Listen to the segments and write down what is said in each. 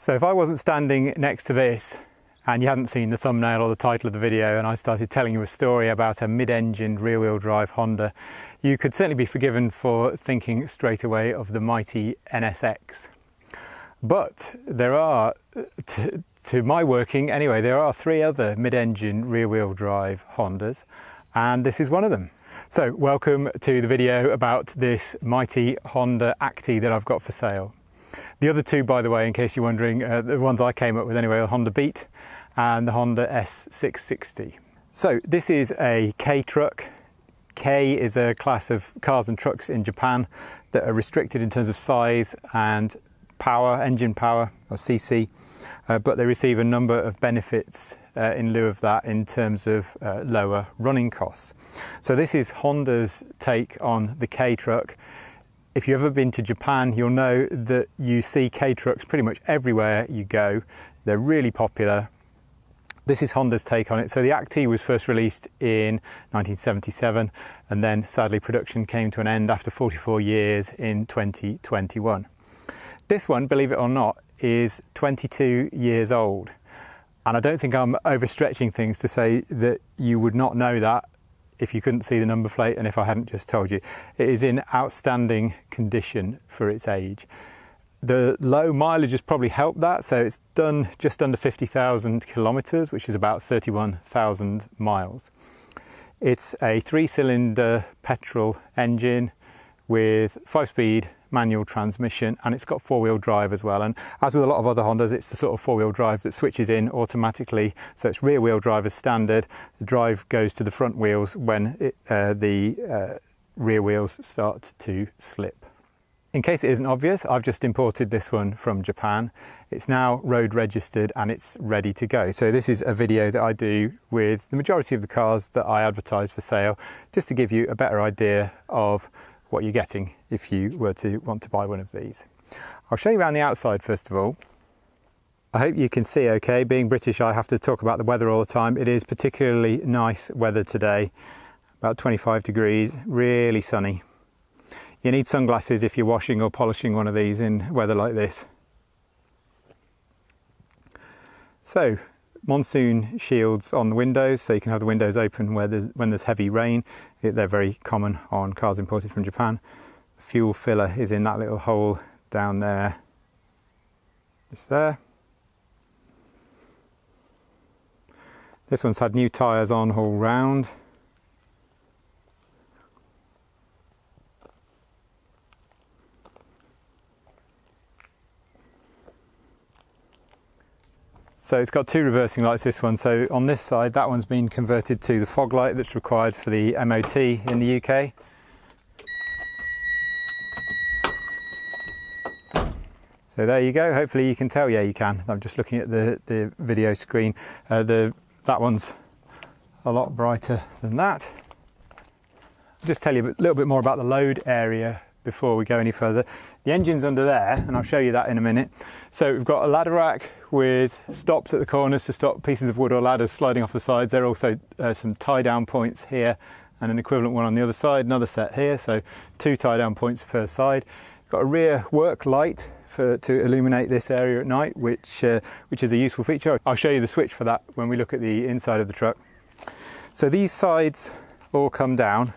So if I wasn't standing next to this and you hadn't seen the thumbnail or the title of the video and I started telling you a story about a mid-engined rear-wheel drive Honda, you could certainly be forgiven for thinking straight away of the mighty NSX. But there are, to my working anyway, there are 3 other mid-engine rear-wheel drive Hondas, and this is one of them. So welcome to the video about this mighty Honda Acty that I've got for sale. The other 2, by the way, in case you're wondering, the ones I came up with anyway, are Honda Beat and the Honda S660. So this is a K truck. K is a class of cars and trucks in Japan that are restricted in terms of size and power, engine power, or CC, but they receive a number of benefits in lieu of that in terms of lower running costs. So this is Honda's take on the K truck. If you've ever been to Japan, you'll know that you see K trucks pretty much everywhere you go. They're really popular. This is Honda's take on it. So the Acty was first released in 1977, and then sadly production came to an end after 44 years in 2021. This one, believe it or not, is 22 years old. And I don't think I'm overstretching things to say that you would not know that if you couldn't see the number plate and if I hadn't just told you. It is in outstanding condition for its age. The low mileage has probably helped that, so it's done just under 50,000 kilometres, which is about 31,000 miles. It's a 3-cylinder petrol engine with 5-speed manual transmission, and it's got 4-wheel drive as well. And as with a lot of other Hondas, it's the sort of 4-wheel drive that switches in automatically. So it's rear-wheel drive as standard. The drive goes to the front wheels when the rear wheels start to slip. In case it isn't obvious, I've just imported this one from Japan. It's now road registered and it's ready to go. So this is a video that I do with the majority of the cars that I advertise for sale, just to give you a better idea of what you're getting if you were to want to buy one of these. I'll show you around the outside first of all. I hope you can see okay. Being British, I have to talk about the weather all the time. It is particularly nice weather today, about 25 degrees, really sunny. You need sunglasses if you're washing or polishing one of these in weather like this. So, Monsoon shields on the windows, so you can have the windows open when there's heavy rain. They're very common on cars imported from Japan. The fuel filler is in that little hole down there, just there. This one's had new tyres on all round. So it's got 2 reversing lights, this one. So on this side, that one's been converted to the fog light that's required for the MOT in the UK. So there you go. Hopefully you can tell. Yeah, you can. I'm just looking at the video screen. That one's a lot brighter than that. I'll just tell you a little bit more about the load area before we go any further. The engine's under there, and I'll show you that in a minute. So we've got a ladder rack with stops at the corners to stop pieces of wood or ladders sliding off the sides. There are also some tie-down points here and an equivalent one on the other side, another set here, so 2 tie-down points per side. Got a rear work light to illuminate this area at night, which is a useful feature. I'll show you the switch for that when we look at the inside of the truck. So these sides all come down.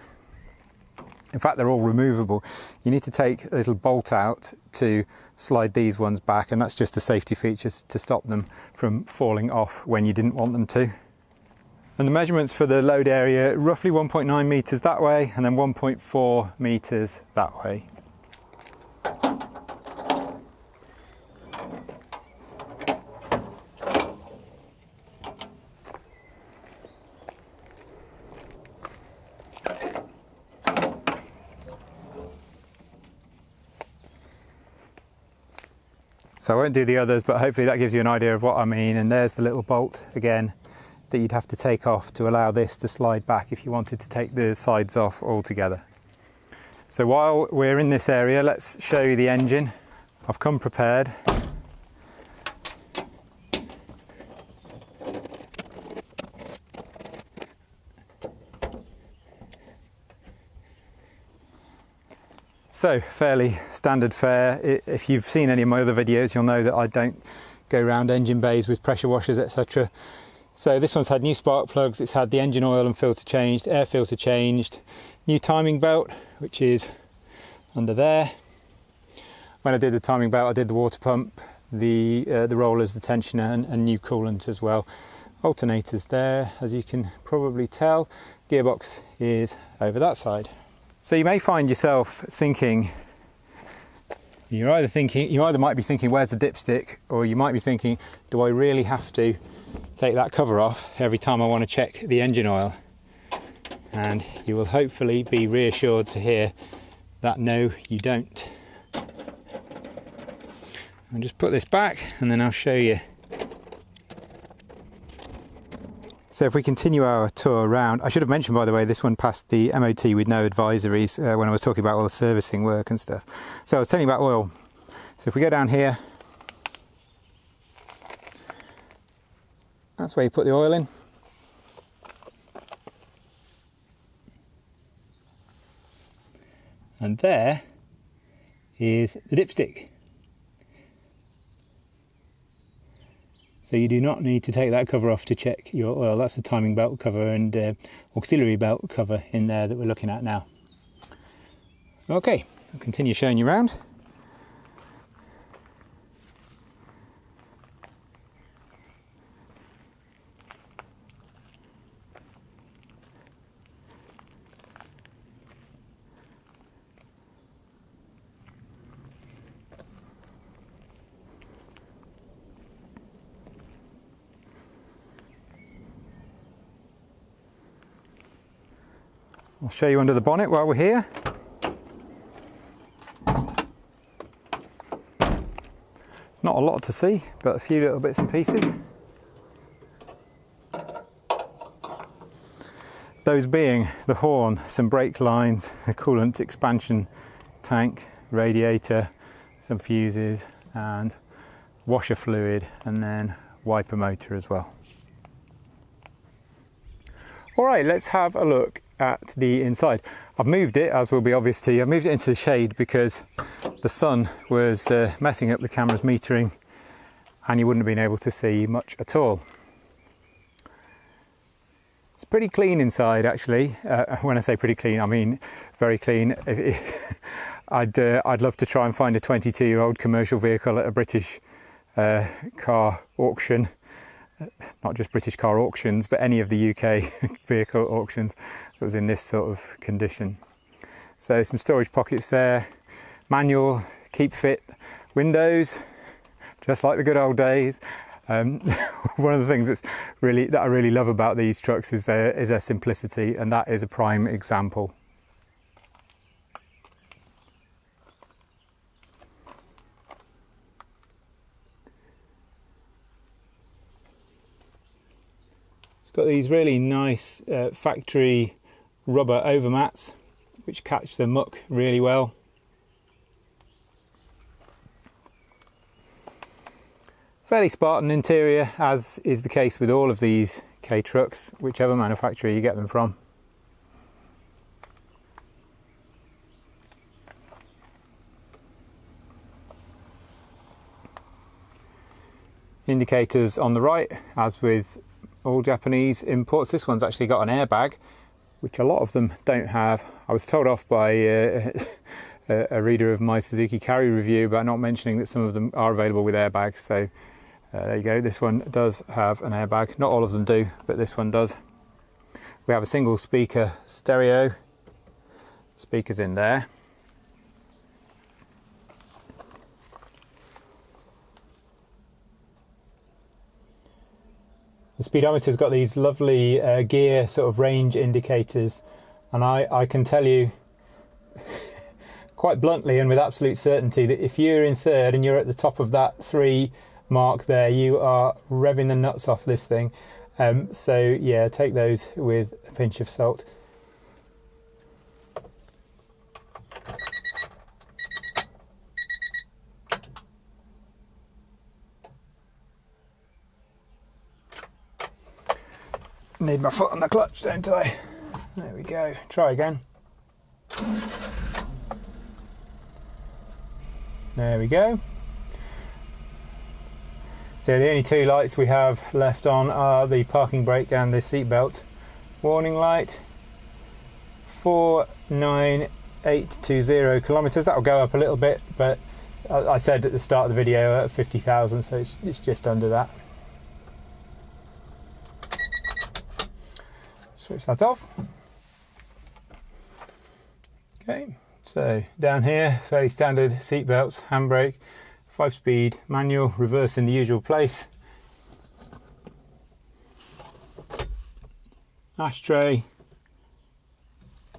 In fact, they're all removable. You need to take a little bolt out to slide these ones back, and that's just a safety feature to stop them from falling off when you didn't want them to. And the measurements for the load area, roughly 1.9 metres that way and then 1.4 metres that way. So I won't do the others, but hopefully that gives you an idea of what I mean. And there's the little bolt again that you'd have to take off to allow this to slide back if you wanted to take the sides off altogether. So while we're in this area, let's show you the engine. I've come prepared. So fairly standard fare. If you've seen any of my other videos, you'll know that I don't go around engine bays with pressure washers, etc. So this one's had new spark plugs, it's had the engine oil and filter changed, air filter changed, new timing belt, which is under there. When I did the timing belt, I did the water pump, the rollers, the tensioner, and new coolant as well. Alternators there, as you can probably tell. Gearbox is over that side. So you may find yourself thinking, you either might be thinking, where's the dipstick? Or you might be thinking, do I really have to take that cover off every time I want to check the engine oil? And you will hopefully be reassured to hear that no, you don't. I'll just put this back and then I'll show you. So if we continue our tour around, I should have mentioned, by the way, this one passed the MOT with no advisories when I was talking about all the servicing work and stuff. So I was telling you about oil. So if we go down here, that's where you put the oil in. And there is the dipstick. So you do not need to take that cover off to check your oil. That's the timing belt cover and auxiliary belt cover in there that we're looking at now. Okay, I'll continue showing you around. I'll show you under the bonnet while we're here. It's not a lot to see, but a few little bits and pieces. Those being the horn, some brake lines, a coolant expansion tank, radiator, some fuses and washer fluid, and then wiper motor as well. All right, let's have a look at the inside. I've moved it, as will be obvious to you, I've moved it into the shade because the sun was messing up the camera's metering and you wouldn't have been able to see much at all. It's pretty clean inside, actually. When I say pretty clean, I mean very clean. I'd love to try and find a 22-year-old commercial vehicle at a British car auction. Not just British car auctions, but any of the UK vehicle auctions that was in this sort of condition. So some storage pockets there, manual, keep fit windows, just like the good old days. One of the things that I really love about these trucks is their simplicity, and that is a prime example. Got these really nice factory rubber overmats which catch the muck really well. Fairly Spartan interior, as is the case with all of these K trucks, whichever manufacturer you get them from. Indicators on the right, as with all Japanese imports. This one's actually got an airbag, which a lot of them don't have. I was told off by a reader of my Suzuki Carry review about not mentioning that some of them are available with airbags. So there you go, this one does have an airbag. Not all of them do, but this one does. We have a single speaker stereo, speakers in there. The speedometer's got these lovely gear sort of range indicators, and I can tell you quite bluntly and with absolute certainty that if you're in third and you're at the top of that 3 mark there, you are revving the nuts off this thing. So yeah, take those with a pinch of salt. Need my foot on the clutch, don't I? There we go. Try again. There we go. So the only two lights we have left on are the parking brake and the seatbelt warning light. 49820 kilometers. That will go up a little bit, but I said at the start of the video at 50,000, so it's just under that. Switch that off. Okay, so down here, fairly standard seat belts, handbrake, 5-speed manual, reverse in the usual place. Ashtray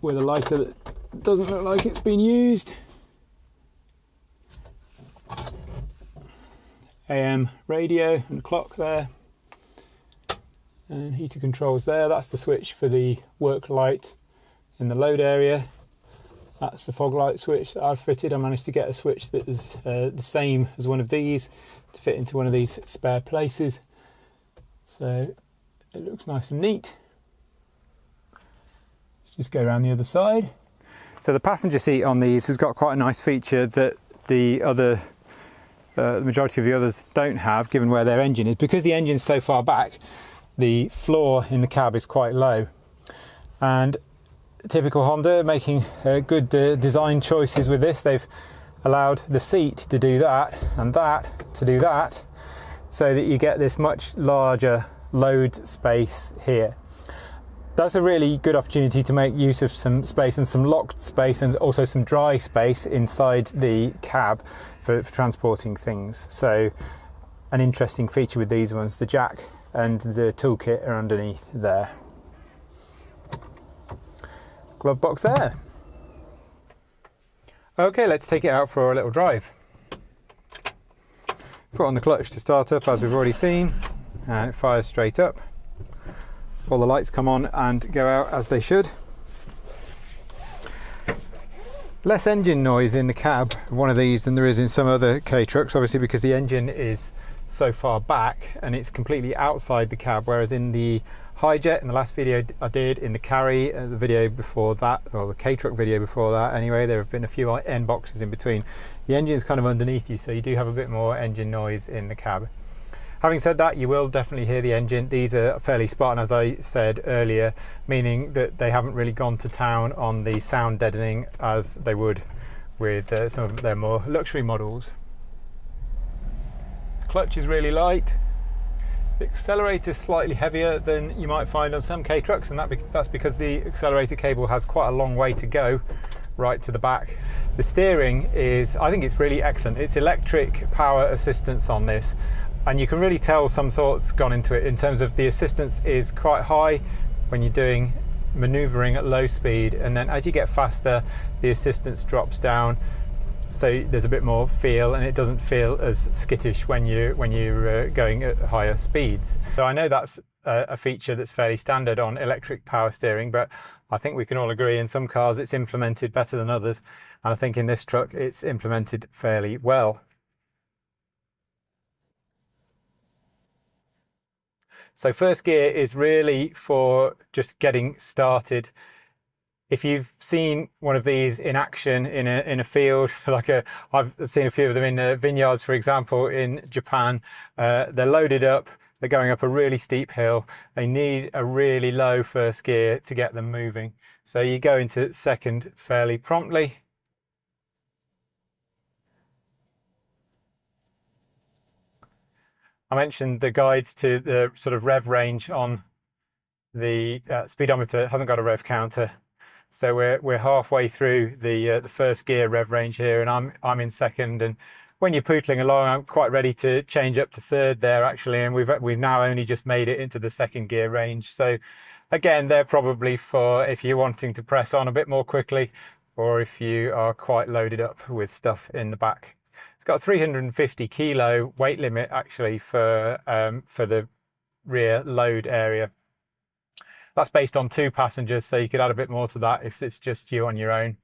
with a lighter that doesn't look like it's been used. AM radio and clock there. And heater controls there. That's the switch for the work light in the load area. That's the fog light switch that I've fitted. I managed to get a switch that is the same as one of these to fit into one of these spare places. So it looks nice and neat. Let's just go around the other side. So the passenger seat on these has got quite a nice feature that the majority of the others don't have, given where their engine is. Because the engine's so far back, the floor in the cab is quite low. And typical Honda, making good design choices with this. They've allowed the seat to do that and that to do that, so that you get this much larger load space here. That's a really good opportunity to make use of some space, and some locked space, and also some dry space inside the cab for transporting things. So an interesting feature with these ones, the jack and the toolkit are underneath there. Glove box there. Okay, let's take it out for a little drive. Foot on the clutch to start up, as we've already seen, and it fires straight up. All the lights come on and go out as they should. Less engine noise in the cab of one of these than there is in some other K trucks, obviously because the engine is so far back and it's completely outside the cab, whereas in the Hijet, in the last video I did, in the Carry, the video before that, or the K-Truck video before that anyway, there have been a few end boxes in between. The engine's kind of underneath you, so you do have a bit more engine noise in the cab. Having said that, you will definitely hear the engine. These are fairly Spartan, as I said earlier, meaning that they haven't really gone to town on the sound deadening as they would with some of their more luxury models. The clutch is really light. The accelerator is slightly heavier than you might find on some K trucks, and that's because the accelerator cable has quite a long way to go right to the back. The steering is, I think it's really excellent. It's electric power assistance on this, and you can really tell some thought's gone into it in terms of the assistance is quite high when you're doing maneuvering at low speed, and then as you get faster the assistance drops down, so there's a bit more feel and it doesn't feel as skittish when you're going at higher speeds. So I know that's a feature that's fairly standard on electric power steering, but I think we can all agree in some cars it's implemented better than others, and I think in this truck it's implemented fairly well. So first gear is really for just getting started. If you've seen one of these in action in a field, I've seen a few of them in vineyards, for example, in Japan, they're loaded up, they're going up a really steep hill. They need a really low first gear to get them moving. So you go into second fairly promptly. I mentioned the guides to the sort of rev range on the speedometer. It hasn't got a rev counter. So we're halfway through the first gear rev range here, and I'm in second. And when you're pootling along, I'm quite ready to change up to third there actually, and we've now only just made it into the second gear range. So again, they're probably for if you're wanting to press on a bit more quickly, or if you are quite loaded up with stuff in the back. It's got a 350 kilo weight limit actually for the rear load area. That's based on 2 passengers, so you could add a bit more to that if it's just you on your own.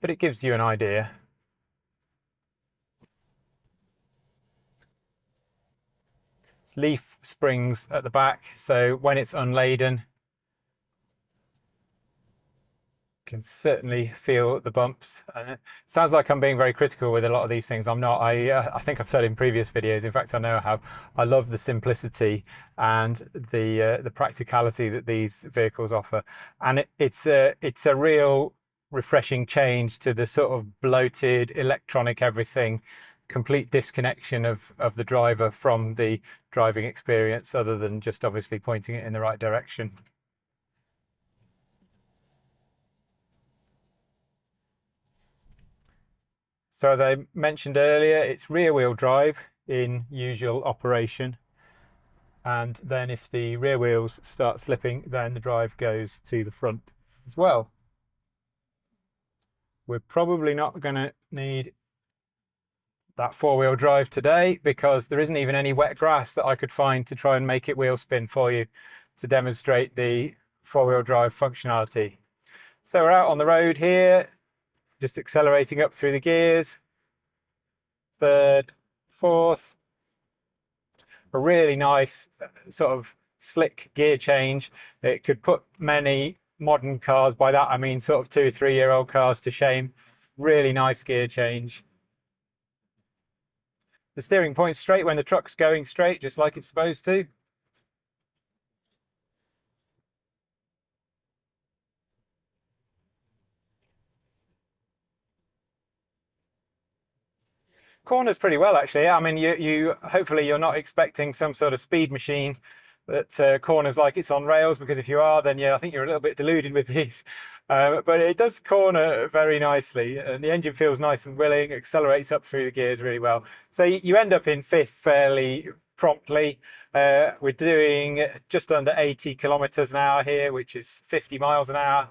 But it gives you an idea. It's leaf springs at the back, so when it's unladen, Can certainly feel the bumps, and it sounds like I'm being very critical with a lot of these things. I'm not. I think I've said in previous videos, in fact I know I have, I love the simplicity and the practicality that these vehicles offer, and it's a real refreshing change to the sort of bloated electronic everything, complete disconnection of the driver from the driving experience, other than just obviously pointing it in the right direction. So as I mentioned earlier, it's rear wheel drive in usual operation. And then if the rear wheels start slipping, then the drive goes to the front as well. We're probably not going to need that four-wheel drive today, because there isn't even any wet grass that I could find to try and make it wheel spin for you to demonstrate the four-wheel drive functionality. So we're out on the road here, just accelerating up through the gears, third, fourth. A really nice sort of slick gear change. It could put many modern cars, by that I mean sort of 2 or 3 year old cars, to shame. Really nice gear change. The steering point's straight when the truck's going straight, just like it's supposed to. Corners pretty well, actually. I mean, you hopefully you're not expecting some sort of speed machine that corners like it's on rails, because if you are, then yeah, I think you're a little bit deluded with these. But it does corner very nicely, and the engine feels nice and willing, accelerates up through the gears really well. So you end up in fifth fairly promptly. We're doing just under 80 kilometers an hour here, which is 50 miles an hour.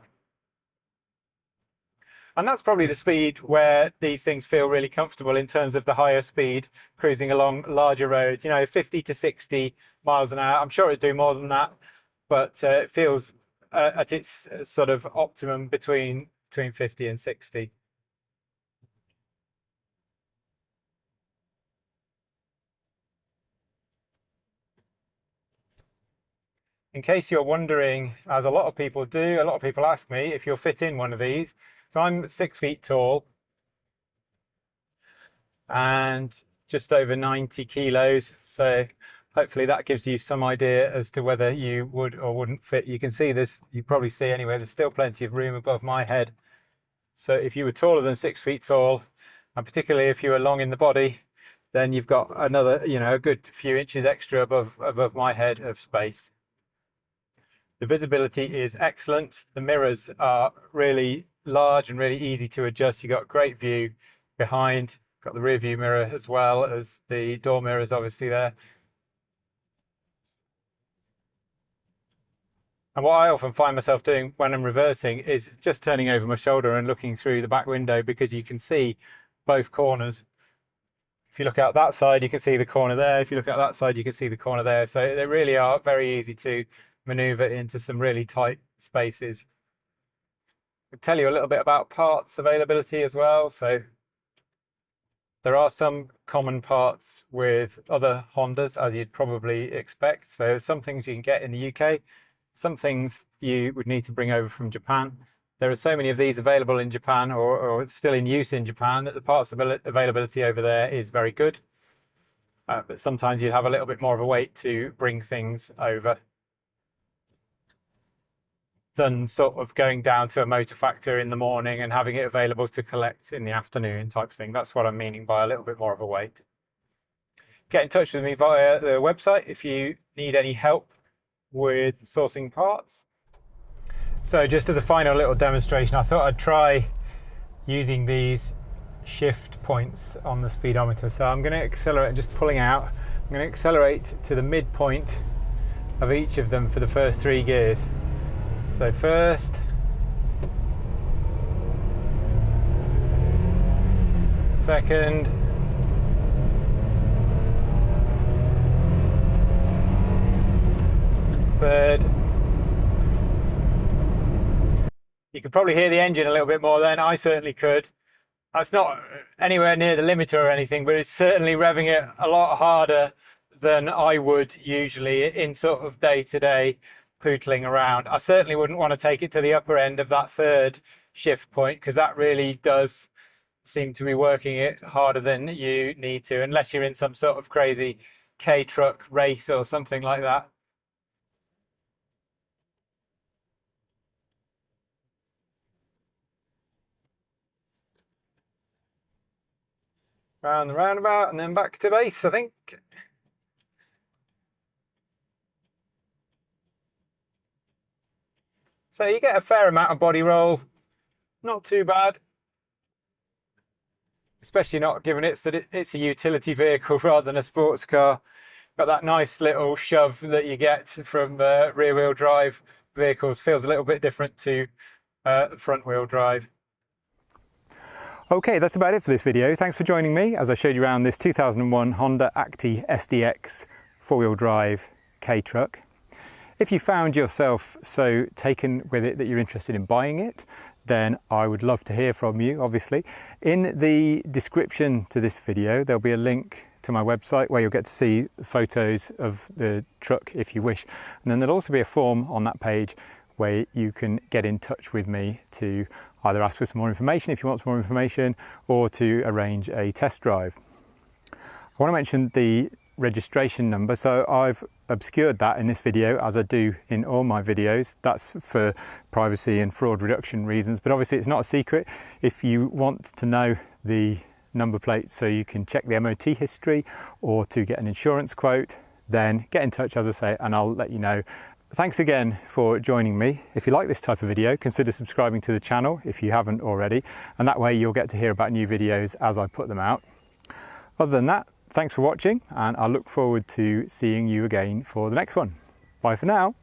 And that's probably the speed where these things feel really comfortable in terms of the higher speed, cruising along larger roads, you know, 50 to 60 miles an hour. I'm sure it'd do more than that, but it feels at its sort of optimum between 50 and 60. In case you're wondering, as a lot of people do, a lot of people ask me if you'll fit in one of these. So I'm 6 feet tall and just over 90 kilos. So hopefully that gives you some idea as to whether you would or wouldn't fit. You can see this, you probably see anyway, there's still plenty of room above my head. So if you were taller than 6 feet tall, and particularly if you were long in the body, then you've got another, you know, a good few inches extra above my head of space. The visibility is excellent. The mirrors are really large and really easy to adjust. You've got a great view behind, got the rear view mirror as well as the door mirrors obviously there. And what I often find myself doing when I'm reversing is just turning over my shoulder and looking through the back window, because you can see both corners. If you look out that side, you can see the corner there. If you look out that side, you can see the corner there. So they really are very easy to maneuver into some really tight spaces. I'll tell you a little bit about parts availability as well. So there are some common parts with other Hondas, as you'd probably expect. So some things you can get in the UK, some things you would need to bring over from Japan. There are so many of these available in Japan, or still in use in Japan, that the parts availability over there is very good. But sometimes you'd have a little bit more of a wait to bring things over than sort of going down to a motor factor in the morning and having it available to collect in the afternoon type thing. That's what I'm meaning by a little bit more of a wait. Get in touch with me via the website if you need any help with sourcing parts. So just as a final little demonstration, I thought I'd try using these shift points on the speedometer. So I'm going to accelerate, just pulling out. I'm going to accelerate to the midpoint of each of them for the first 3 gears. So first, second, third. You could probably hear the engine a little bit more then. I certainly could. That's not anywhere near the limiter or anything, but it's certainly revving it a lot harder than I would usually in sort of day-to-day pootling around. I certainly wouldn't want to take it to the upper end of that third shift point, because that really does seem to be working it harder than you need to, unless you're in some sort of crazy K-truck race or something like that. Round the roundabout and then back to base, I think. So you get a fair amount of body roll, not too bad. Especially not given it's a utility vehicle rather than a sports car. Got that nice little shove that you get from rear wheel drive vehicles. Feels a little bit different to front wheel drive. Okay, that's about it for this video. Thanks for joining me as I showed you around this 2001 Honda Acty SDX 4-wheel drive K-truck. If you found yourself so taken with it that you're interested in buying it, then I would love to hear from you, obviously. In the description to this video, there'll be a link to my website where you'll get to see photos of the truck if you wish. And then there'll also be a form on that page where you can get in touch with me to either ask for some more information if you want some more information, or to arrange a test drive. I want to mention the registration number, so I've obscured that in this video, as I do in all my videos. That's for privacy and fraud reduction reasons, but obviously it's not a secret. If you want to know the number plate so you can check the MOT history or to get an insurance quote, then get in touch, as I say, and I'll let you know. Thanks again for joining me. If you like this type of video, consider subscribing to the channel if you haven't already, and that way you'll get to hear about new videos as I put them out. Other than that, thanks for watching, and I look forward to seeing you again for the next one. Bye for now.